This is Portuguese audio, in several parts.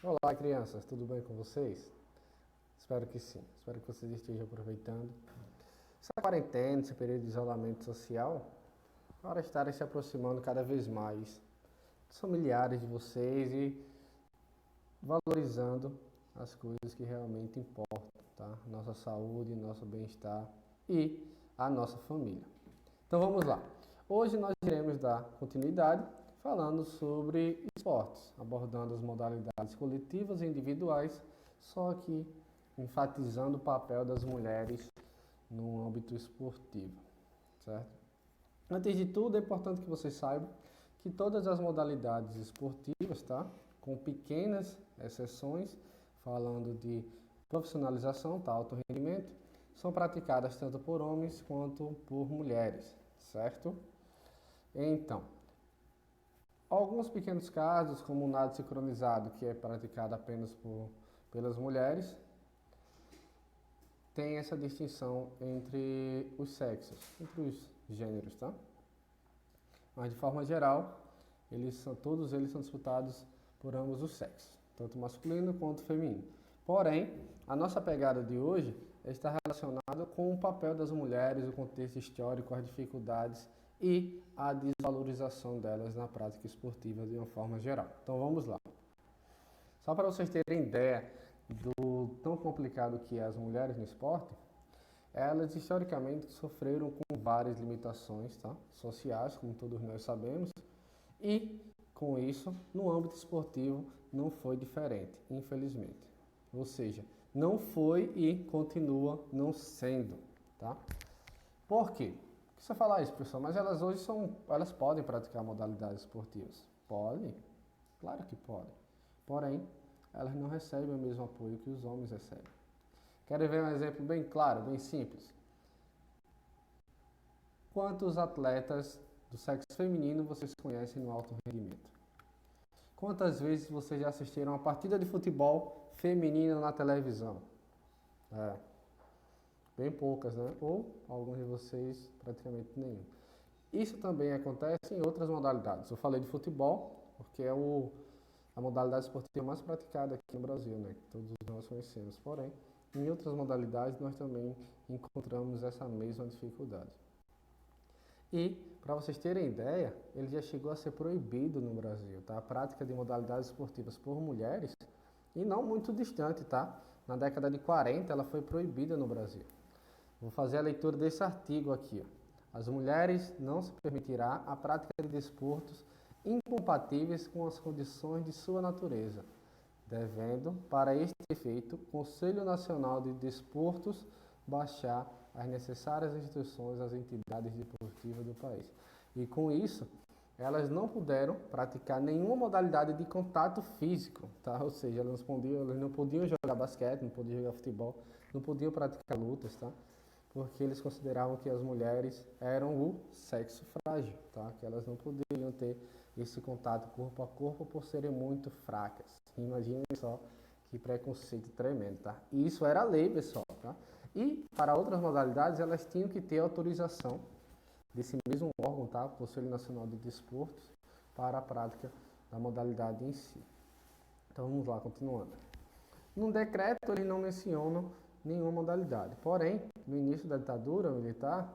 Olá, crianças, tudo bem com vocês? Espero que sim. Espero que vocês estejam aproveitando essa quarentena, esse período de isolamento social, para estarem se aproximando cada vez mais dos familiares de vocês e valorizando as coisas que realmente importam, tá? Nossa saúde, nosso bem-estar e a nossa família. Então vamos lá. Hoje nós iremos dar continuidade falando sobre esportes, abordando as modalidades coletivas e individuais, só que enfatizando o papel das mulheres no âmbito esportivo, certo? Antes de tudo, é importante que vocês saibam que todas as modalidades esportivas, tá? Com pequenas exceções, falando de profissionalização, tá? Alto rendimento, são praticadas tanto por homens quanto por mulheres, certo? Então, alguns pequenos casos, como o nado sincronizado, que é praticado apenas pelas mulheres, tem essa distinção entre os sexos, entre os gêneros, tá? Mas de forma geral, todos eles são disputados por ambos os sexos, tanto masculino quanto feminino. Porém, a nossa pegada de hoje está relacionada com o papel das mulheres, o contexto histórico, as dificuldades e a desvalorização delas na prática esportiva de uma forma geral. Então vamos lá. Só para vocês terem ideia do tão complicado que é as mulheres no esporte, elas historicamente sofreram com várias limitações, tá? Sociais, como todos nós sabemos, e com isso, no âmbito esportivo, não foi diferente, infelizmente. Ou seja, não foi e continua não sendo, tá? Por quê? Por que você falar isso, pessoal? Mas elas podem praticar modalidades esportivas? Podem, claro que podem. Porém, elas não recebem o mesmo apoio que os homens recebem. Querem ver um exemplo bem claro, bem simples? Quantos atletas do sexo feminino vocês conhecem no alto rendimento? Quantas vezes vocês já assistiram a uma partida de futebol feminina na televisão? É, bem poucas, né? Ou alguns de vocês praticamente nenhum. Isso também acontece em outras modalidades. Eu falei de futebol, porque é a modalidade esportiva mais praticada aqui no Brasil, né? Que todos nós conhecemos. Porém, em outras modalidades nós também encontramos essa mesma dificuldade. E, para vocês terem ideia, ele já chegou a ser proibido no Brasil, tá? A prática de modalidades esportivas por mulheres, e não muito distante, tá? Na década de 40 ela foi proibida no Brasil. Vou fazer a leitura desse artigo aqui, ó. As mulheres não se permitirá a prática de desportos incompatíveis com as condições de sua natureza, devendo, para este efeito, o Conselho Nacional de Desportos baixar as necessárias instruções às entidades desportivas do país. E com isso, elas não puderam praticar nenhuma modalidade de contato físico, tá? Ou seja, elas não podiam jogar basquete, não podiam jogar futebol, não podiam praticar lutas, tá? Porque eles consideravam que as mulheres eram o sexo frágil, tá? Que elas não poderiam ter esse contato corpo a corpo por serem muito fracas. Imaginem só que preconceito tremendo, tá? E isso era lei, pessoal, tá? E para outras modalidades elas tinham que ter autorização desse mesmo órgão, tá? Conselho Nacional de Desportos, para a prática da modalidade em si. Então vamos lá, continuando. No decreto eles não mencionam nenhuma modalidade. Porém, no início da ditadura militar,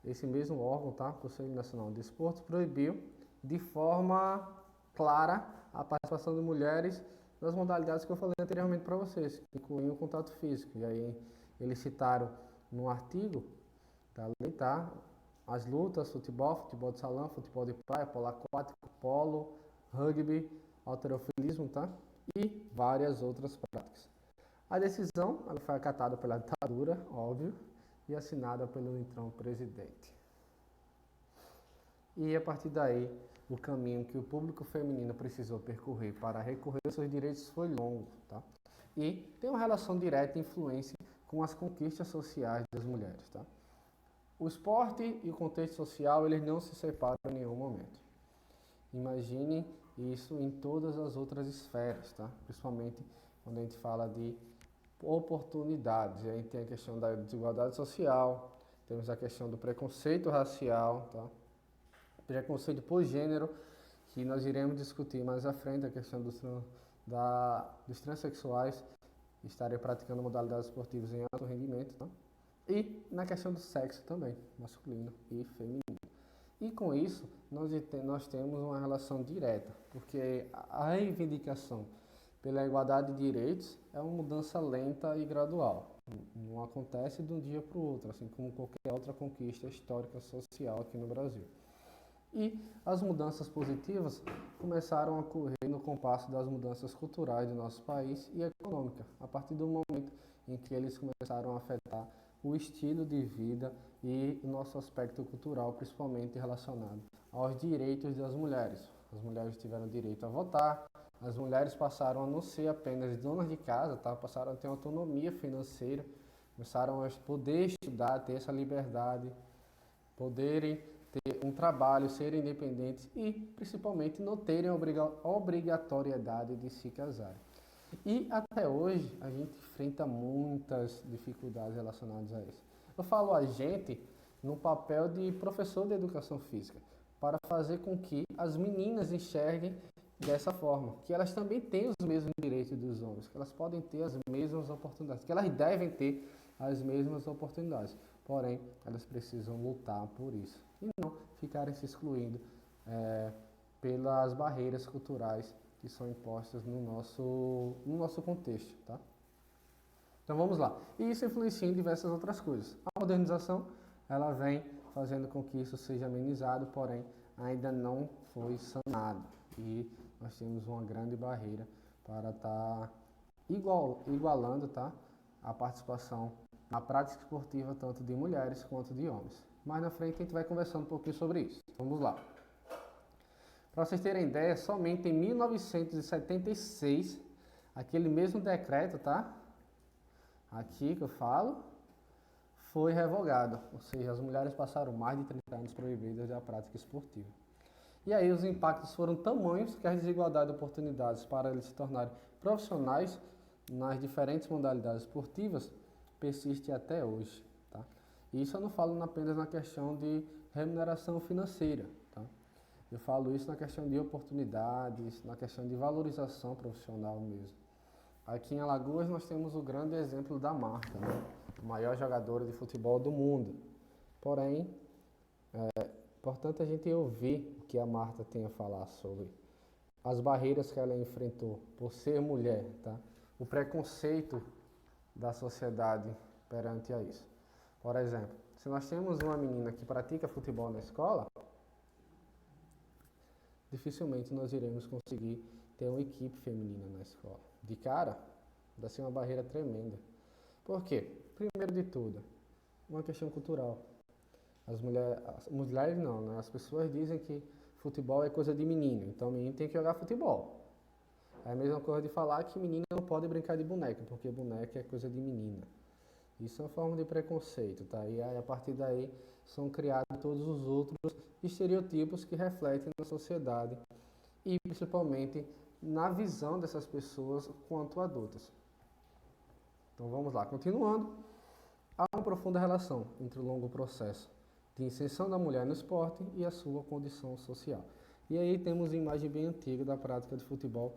esse mesmo órgão, tá? Conselho Nacional de Desportos, proibiu de forma clara a participação de mulheres nas modalidades que eu falei anteriormente para vocês, que incluíam o contato físico. E aí eles citaram no artigo da lei, tá? As lutas, futebol de salão, futebol de praia, polo aquático, polo, rugby, halterofilismo, tá? E várias outras práticas. A decisão ela foi acatada pela ditadura, óbvio, e assinada pelo então presidente. E a partir daí, o caminho que o público feminino precisou percorrer para recorrer aos seus direitos foi longo, tá? E tem uma relação direta e influência com as conquistas sociais das mulheres, tá? O esporte e o contexto social, eles não se separam em nenhum momento. Imagine isso em todas as outras esferas, tá? Principalmente quando a gente fala de oportunidades. A gente tem a questão da desigualdade social, temos a questão do preconceito racial, tá? Preconceito por gênero, que nós iremos discutir mais à frente, a questão dos transexuais estarem praticando modalidades esportivas em alto rendimento, tá? E na questão do sexo também, masculino e feminino. E com isso, nós temos uma relação direta, porque a reivindicação pela igualdade de direitos é uma mudança lenta e gradual. Não acontece de um dia para o outro, assim como qualquer outra conquista histórica social aqui no Brasil. E as mudanças positivas começaram a ocorrer no compasso das mudanças culturais do nosso país e econômica, a partir do momento em que eles começaram a afetar o estilo de vida e o nosso aspecto cultural, principalmente relacionado aos direitos das mulheres. As mulheres tiveram direito a votar, as mulheres passaram a não ser apenas donas de casa, tá? Passaram a ter autonomia financeira, começaram a poder estudar, ter essa liberdade, poderem ter um trabalho, serem independentes e, principalmente, não terem obrigatoriedade de se casar. E até hoje a gente enfrenta muitas dificuldades relacionadas a isso. Eu falo a gente no papel de professor de educação física, para fazer com que as meninas enxerguem dessa forma, que elas também têm os mesmos direitos dos homens, que elas podem ter as mesmas oportunidades, que elas devem ter as mesmas oportunidades. Porém, elas precisam lutar por isso e não ficarem se excluindo pelas barreiras culturais que são impostas no nosso contexto, tá? Então vamos lá. E isso influencia em diversas outras coisas. A modernização, ela vem fazendo com que isso seja amenizado, porém ainda não foi sanado. E nós temos uma grande barreira para estar igualando, tá, a participação na prática esportiva tanto de mulheres quanto de homens. Mais na frente a gente vai conversando um pouquinho sobre isso. Vamos lá. Para vocês terem ideia, somente em 1976, aquele mesmo decreto, tá? Aqui que eu falo, foi revogado. Ou seja, as mulheres passaram mais de 30 anos proibidas da prática esportiva. E aí os impactos foram tamanhos que a desigualdade de oportunidades para eles se tornarem profissionais nas diferentes modalidades esportivas persiste até hoje, tá? E isso eu não falo apenas na questão de remuneração financeira, tá? Eu falo isso na questão de oportunidades, na questão de valorização profissional mesmo. Aqui em Alagoas nós temos o grande exemplo da Marta, né? A maior jogadora de futebol do mundo. Porém, é importante a gente ouvir o que a Marta tem a falar sobre as barreiras que ela enfrentou por ser mulher, tá? O preconceito da sociedade perante a isso. Por exemplo, se nós temos uma menina que pratica futebol na escola, dificilmente nós iremos conseguir ter uma equipe feminina na escola. De cara, vai ser uma barreira tremenda. Por quê? Primeiro de tudo, uma questão cultural. As mulheres não, né? As pessoas dizem que futebol é coisa de menino, então menino tem que jogar futebol. É a mesma coisa de falar que menina não pode brincar de boneca, porque boneca é coisa de menina. Isso é uma forma de preconceito, tá? E aí, a partir daí são criados todos os outros estereotipos que refletem na sociedade e principalmente na visão dessas pessoas quanto adultas. Então vamos lá, continuando. Há uma profunda relação entre o longo processo de inserção da mulher no esporte e a sua condição social. E aí temos imagem bem antiga da prática de futebol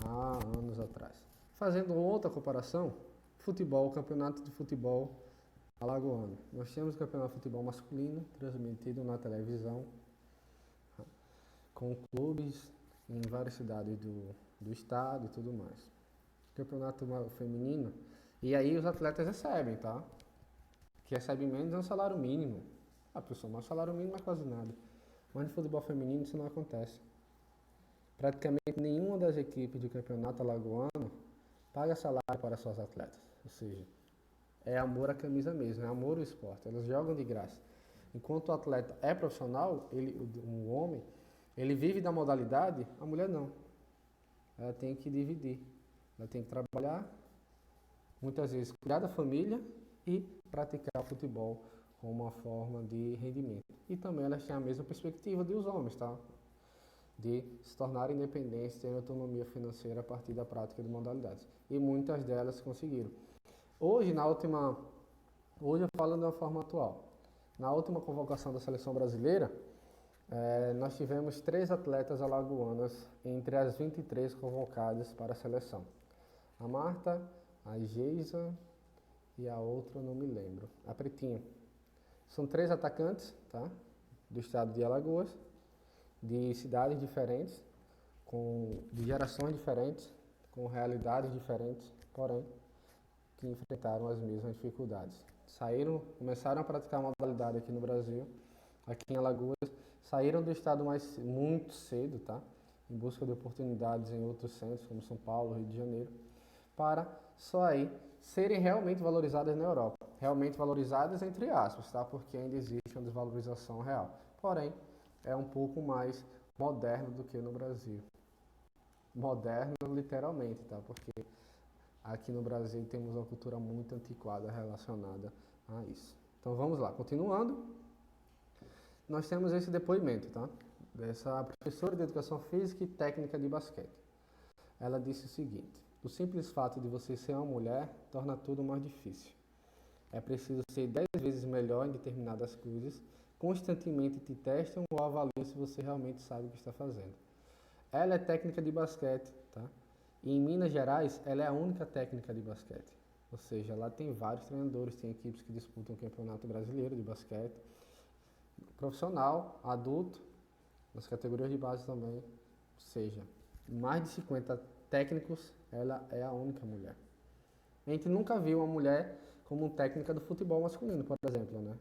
há anos atrás. Fazendo outra comparação, futebol, campeonato de futebol alagoano. Nós temos o campeonato de futebol masculino, transmitido na televisão, com clubes em várias cidades do estado e tudo mais. Campeonato feminino, e aí os atletas recebem, tá? Que recebem menos é um salário mínimo. A pessoa, mas o salário mínimo é quase nada. Mas no futebol feminino isso não acontece. Praticamente nenhuma das equipes do campeonato alagoano paga salário para suas atletas. Ou seja, é amor à camisa mesmo, é amor ao esporte. Elas jogam de graça. Enquanto o atleta é profissional, um homem, ele vive da modalidade, a mulher não. Ela tem que dividir. Ela tem que trabalhar, muitas vezes cuidar da família e praticar futebol como uma forma de rendimento. E também elas têm a mesma perspectiva dos homens, tá? De se tornarem independentes, terem autonomia financeira a partir da prática de modalidades. E muitas delas conseguiram. Hoje eu falo de uma forma atual. Na última convocação da seleção brasileira, Nós tivemos 3 atletas alagoanas entre as 23 convocadas para a seleção. A Marta, a Geisa e a outra eu não me lembro. A Pretinha. São 3 atacantes, tá? Do estado de Alagoas, de cidades diferentes, de gerações diferentes, com realidades diferentes, porém, que enfrentaram as mesmas dificuldades. Começaram a praticar a modalidade aqui no Brasil, aqui em Alagoas, saíram do estado muito cedo, tá? Em busca de oportunidades em outros centros, como São Paulo, Rio de Janeiro, para só aí serem realmente valorizadas na Europa. Realmente valorizadas entre aspas, tá? Porque ainda existe uma desvalorização real. Porém, é um pouco mais moderno do que no Brasil. Moderno literalmente, tá? Porque aqui no Brasil temos uma cultura muito antiquada relacionada a isso. Então vamos lá, continuando. Nós temos esse depoimento, tá? Dessa professora de Educação Física e Técnica de Basquete. Ela disse o seguinte: o simples fato de você ser uma mulher torna tudo mais difícil. É preciso ser 10 vezes melhor em determinadas coisas, constantemente te testam ou avaliam se você realmente sabe o que está fazendo. Ela é técnica de basquete, tá? E em Minas Gerais, ela é a única técnica de basquete. Ou seja, lá tem vários treinadores, tem equipes que disputam o Campeonato Brasileiro de Basquete, profissional, adulto, nas categorias de base também. Ou seja, mais de 50 técnicos, ela é a única mulher. A gente nunca viu uma mulher como técnica do futebol masculino, por exemplo, né?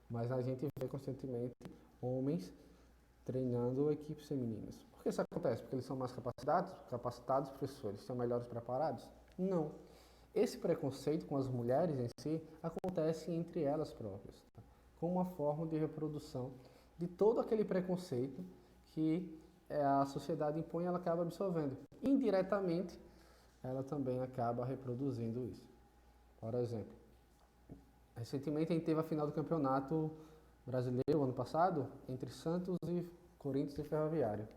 Mas a gente vê constantemente homens treinando equipes femininas. Por que isso acontece? Porque eles são mais capacitados, professores, são melhores preparados? Não. Esse preconceito com as mulheres em si acontece entre elas próprias, tá? Como uma forma de reprodução de todo aquele preconceito que a sociedade impõe, ela acaba absorvendo. Indiretamente, ela também acaba reproduzindo isso. Por exemplo, recentemente a gente teve a final do Campeonato Brasileiro, ano passado, entre Santos e Corinthians e Ferroviário.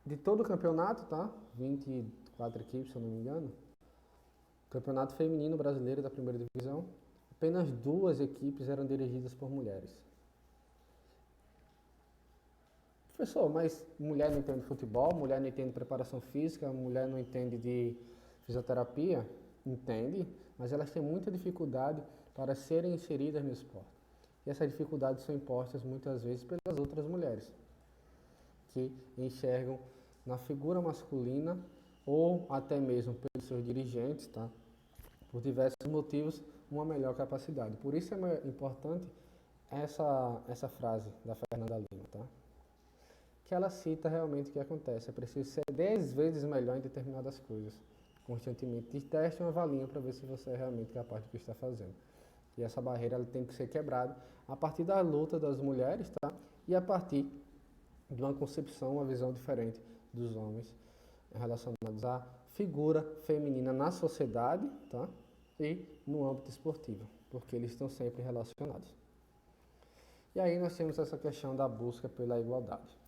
De todo o campeonato, tá? 24 equipes, se eu não me engano. Campeonato Feminino Brasileiro da Primeira Divisão. Apenas 2 equipes eram dirigidas por mulheres. Professor, mas mulher não entende futebol, mulher não entende preparação física, mulher não entende de fisioterapia? Entende, mas elas têm muita dificuldade para serem inseridas no esporte. E essas dificuldades são impostas muitas vezes pelas outras mulheres, que enxergam na figura masculina ou até mesmo pelos seus dirigentes, tá? Por diversos motivos, uma melhor capacidade. Por isso é importante essa frase da Fernanda Lima, tá? Que ela cita realmente o que acontece. É preciso ser 10 vezes melhor em determinadas coisas. Constantemente te testam e avaliam para ver se você é realmente capaz do que está fazendo. E essa barreira ela tem que ser quebrada a partir da luta das mulheres, tá? E a partir de uma concepção, uma visão diferente dos homens relacionados à figura feminina na sociedade, tá? E no âmbito esportivo, porque eles estão sempre relacionados. E aí nós temos essa questão da busca pela igualdade.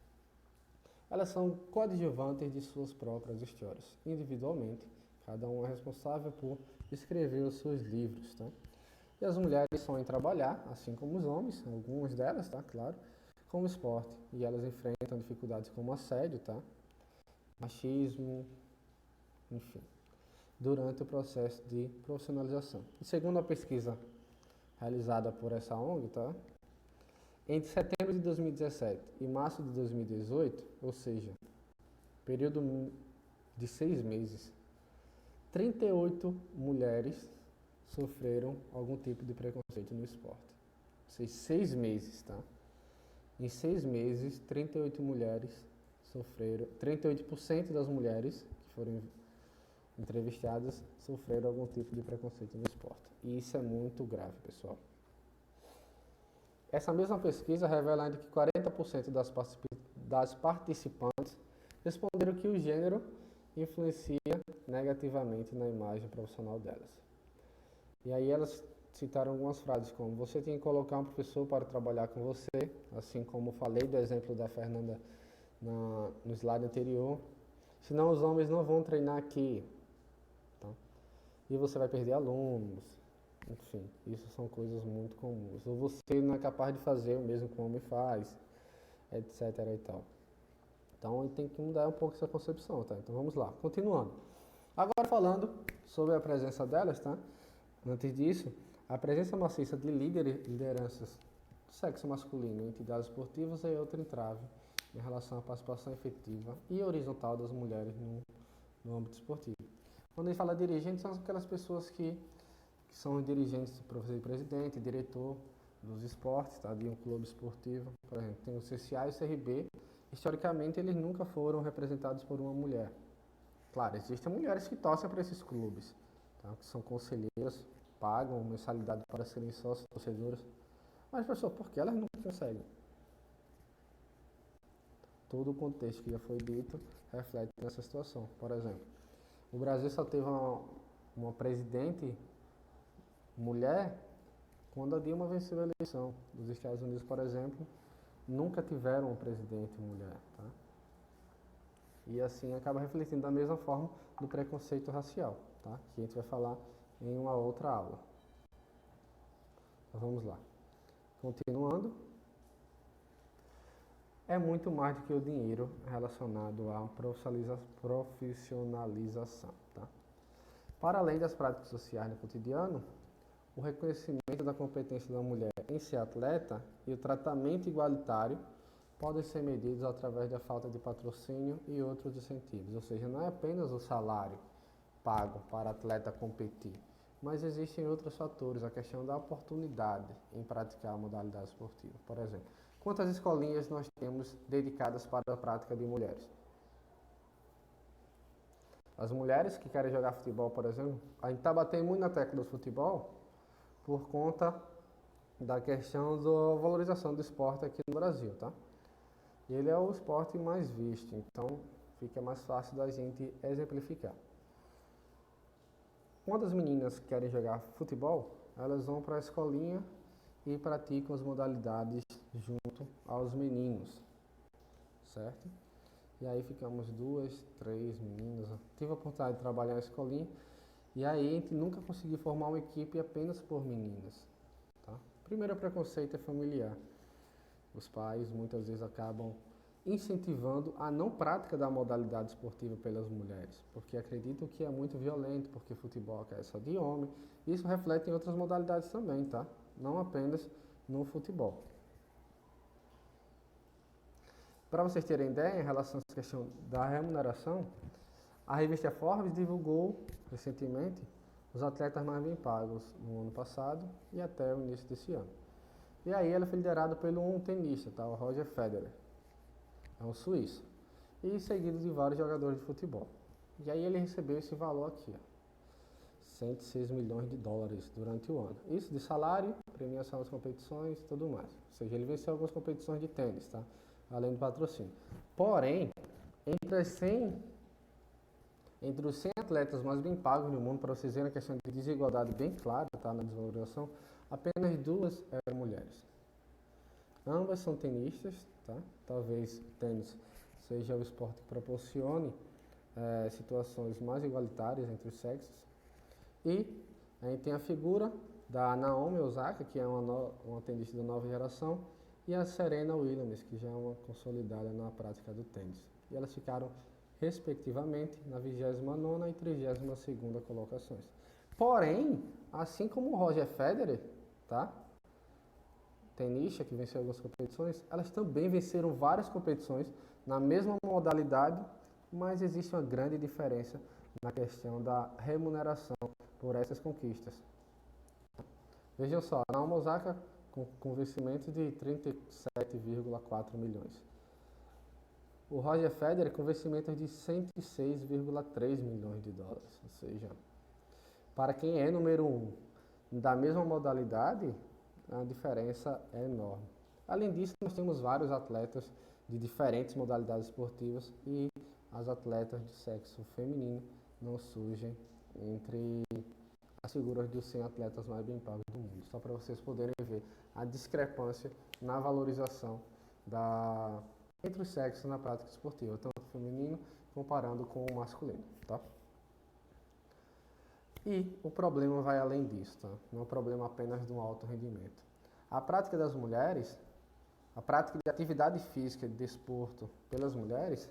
Elas são coadjuvantes de suas próprias histórias. Individualmente, cada um é responsável por escrever os seus livros, tá? E as mulheres sonham em trabalhar, assim como os homens, algumas delas, tá? Claro, com o esporte. E elas enfrentam dificuldades como assédio, tá? Machismo, enfim, durante o processo de profissionalização. E segundo a pesquisa realizada por essa ONG, tá? Entre setembro de 2017 e março de 2018, ou seja, período de 6 meses, 38 mulheres sofreram algum tipo de preconceito no esporte. Ou seja, 6 meses, tá? Em 6 meses, 38 mulheres sofreram, 38% das mulheres que foram entrevistadas sofreram algum tipo de preconceito no esporte. E isso é muito grave, pessoal. Essa mesma pesquisa revela ainda que 40% das participantes responderam que o gênero influencia negativamente na imagem profissional delas. E aí elas citaram algumas frases como: você tem que colocar um professor para trabalhar com você, assim como falei do exemplo da Fernanda no slide anterior, senão os homens não vão treinar aqui, tá? E você vai perder alunos, Enfim, isso são coisas muito comuns. Ou você não é capaz de fazer o mesmo que o homem faz, etc. e tal. Então tem que mudar um pouco essa concepção, tá? Então vamos lá, continuando. Agora falando sobre a presença delas, tá? Antes disso, a presença maciça de lideranças do sexo masculino em entidades esportivas é outro entrave em relação à participação efetiva e horizontal das mulheres no âmbito esportivo. Quando a gente fala dirigente, são aquelas pessoas que são dirigentes, professor, presidente, diretor dos esportes, tá? De um clube esportivo. Por exemplo, tem o CCA e o CRB. Historicamente, eles nunca foram representados por uma mulher. Claro, existem mulheres que torcem para esses clubes, tá? Que são conselheiras, pagam mensalidade para serem sócios, torcedoras. Mas, professor, por que elas não conseguem? Todo o contexto que já foi dito reflete nessa situação. Por exemplo, o Brasil só teve uma presidente mulher quando a Dilma venceu a eleição. Os Estados Unidos, por exemplo, nunca tiveram um presidente mulher, tá? E assim acaba refletindo da mesma forma do preconceito racial, tá? Que a gente vai falar em uma outra aula. Então vamos lá. Continuando, é muito mais do que o dinheiro relacionado à profissionalização, tá? Para além das práticas sociais no cotidiano, o reconhecimento da competência da mulher em ser atleta e o tratamento igualitário podem ser medidos através da falta de patrocínio e outros incentivos. Ou seja, não é apenas o salário pago para atleta competir, mas existem outros fatores, a questão da oportunidade em praticar a modalidade esportiva. Por exemplo, quantas escolinhas nós temos dedicadas para a prática de mulheres? As mulheres que querem jogar futebol, por exemplo, a gente está batendo muito na tecla do futebol por conta da questão da valorização do esporte aqui no Brasil, tá? Ele é o esporte mais visto, então fica mais fácil da gente exemplificar. Quando as meninas querem jogar futebol, elas vão para a escolinha e praticam as modalidades junto aos meninos, certo? E aí ficamos 2, 3 meninas. Tive a oportunidade de trabalhar na escolinha e aí a gente nunca conseguiu formar uma equipe apenas por meninas, tá? Primeiro preconceito é familiar. Os pais muitas vezes acabam incentivando a não prática da modalidade esportiva pelas mulheres, porque acreditam que é muito violento, porque futebol é só de homem. Isso reflete em outras modalidades também, tá? Não apenas no futebol. Para vocês terem ideia, em relação a essa questão da remuneração, a revista Forbes divulgou recentemente os atletas mais bem pagos no ano passado e até o início desse ano. E aí ela foi liderada pelo um tenista, tá? O Roger Federer. É um suíço. E seguido de vários jogadores de futebol. E aí ele recebeu esse valor aqui, ó, 106 milhões de dólares durante o ano. Isso de salário, premiação nas competições e tudo mais. Ou seja, ele venceu algumas competições de tênis, tá? Além do patrocínio. Porém, entre os 100 atletas mais bem pagos no mundo, para vocês verem a questão de desigualdade bem clara, tá? Na desvalorização, apenas 2 eram mulheres. Ambas são tenistas, tá? Talvez o tênis seja o esporte que proporcione situações mais igualitárias entre os sexos. E a gente tem a figura da Naomi Osaka, que é uma tenista da nova geração, e a Serena Williams, que já é uma consolidada na prática do tênis. E elas ficaram, respectivamente, na 29ª e 32ª colocações. Porém, assim como o Roger Federer, tá? Tenista, que venceu algumas competições, elas também venceram várias competições na mesma modalidade, mas existe uma grande diferença na questão da remuneração por essas conquistas. Vejam só, a Naomi Osaka com vencimento de 37,4 milhões. O Roger Federer com vencimento de 106,3 milhões de dólares. Ou seja, para quem é número 1 da mesma modalidade, a diferença é enorme. Além disso, nós temos vários atletas de diferentes modalidades esportivas e as atletas de sexo feminino não surgem entre as figuras dos 100 atletas mais bem pagos do mundo. Só para vocês poderem ver a discrepância na valorização entre os sexos na prática esportiva, tanto feminino comparando com o masculino, tá? E o problema vai além disso, tá? Não é um problema apenas do alto rendimento. A prática das mulheres, a prática de atividade física, de desporto pelas mulheres,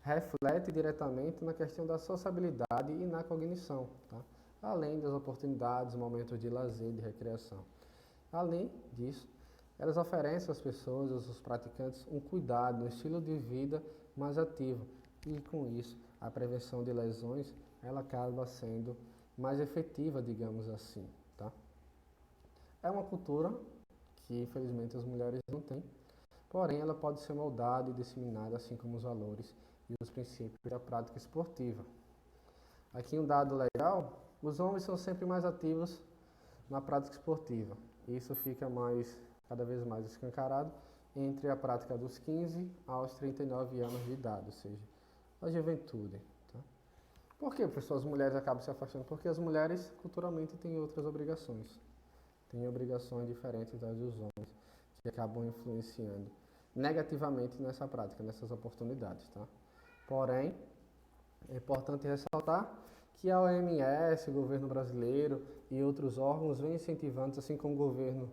reflete diretamente na questão da sociabilidade e na cognição, tá? Além das oportunidades, momentos de lazer, de recreação. Além disso, elas oferecem às pessoas, aos praticantes, um cuidado, um estilo de vida mais ativo. E com isso, a prevenção de lesões, ela acaba sendo mais efetiva, digamos assim, tá? É uma cultura que, infelizmente, as mulheres não têm, porém, ela pode ser moldada e disseminada, assim como os valores e os princípios da prática esportiva. Aqui um dado legal, os homens são sempre mais ativos na prática esportiva. Isso fica cada vez mais escancarado entre a prática dos 15 aos 39 anos de idade, ou seja, a juventude. Tá? Por que, pessoal, as mulheres acabam se afastando? Porque as mulheres, culturalmente, têm outras obrigações. Têm obrigações diferentes das dos homens, que acabam influenciando negativamente nessa prática, nessas oportunidades. Tá? Porém, é importante ressaltar que a OMS, o governo brasileiro e outros órgãos vêm incentivando, assim como o governo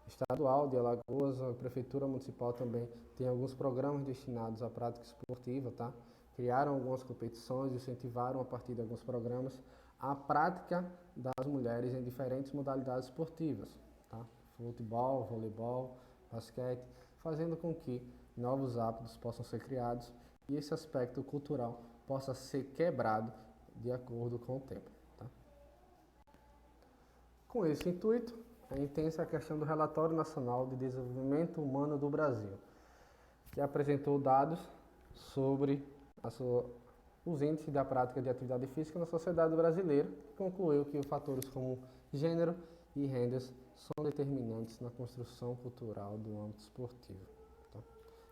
estadual de Alagoas, a prefeitura municipal também tem alguns programas destinados à prática esportiva, tá? Criaram algumas competições, incentivaram a partir de alguns programas a prática das mulheres em diferentes modalidades esportivas, tá? Futebol, voleibol, basquete, fazendo com que novos hábitos possam ser criados e esse aspecto cultural possa ser quebrado de acordo com o tempo. Tá? Com esse intuito, a intensa a questão do Relatório Nacional de Desenvolvimento Humano do Brasil, que apresentou dados sobre os índices da prática de atividade física na sociedade brasileira e concluiu que fatores como gênero e rendas são determinantes na construção cultural do âmbito esportivo. Tá?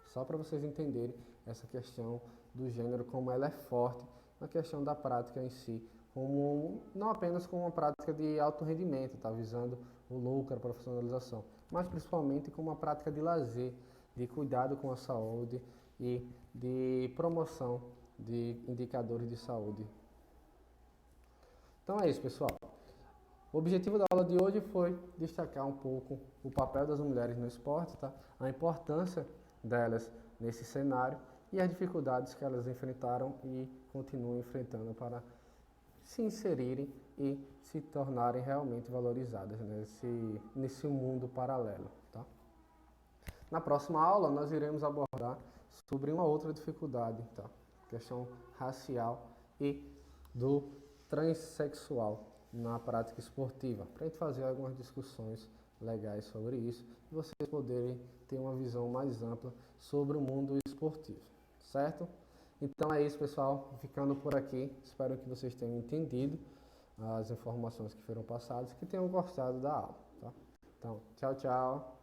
Só para vocês entenderem essa questão do gênero, como ela é forte na questão da prática em si, não apenas como uma prática de alto rendimento, tá? Visando o lucro, a profissionalização, mas principalmente como uma prática de lazer, de cuidado com a saúde e de promoção de indicadores de saúde. Então é isso, pessoal. O objetivo da aula de hoje foi destacar um pouco o papel das mulheres no esporte, tá? A importância delas nesse cenário e as dificuldades que elas enfrentaram e continuam enfrentando para se inserirem e se tornarem realmente valorizadas nesse mundo paralelo. Tá? Na próxima aula, nós iremos abordar sobre uma outra dificuldade, tá? Questão racial e do transexual na prática esportiva, para a gente fazer algumas discussões legais sobre isso e vocês poderem ter uma visão mais ampla sobre o mundo esportivo, certo? Então é isso, pessoal, ficando por aqui, espero que vocês tenham entendido as informações que foram passadas e que tenham gostado da aula, tá? Então, tchau, tchau!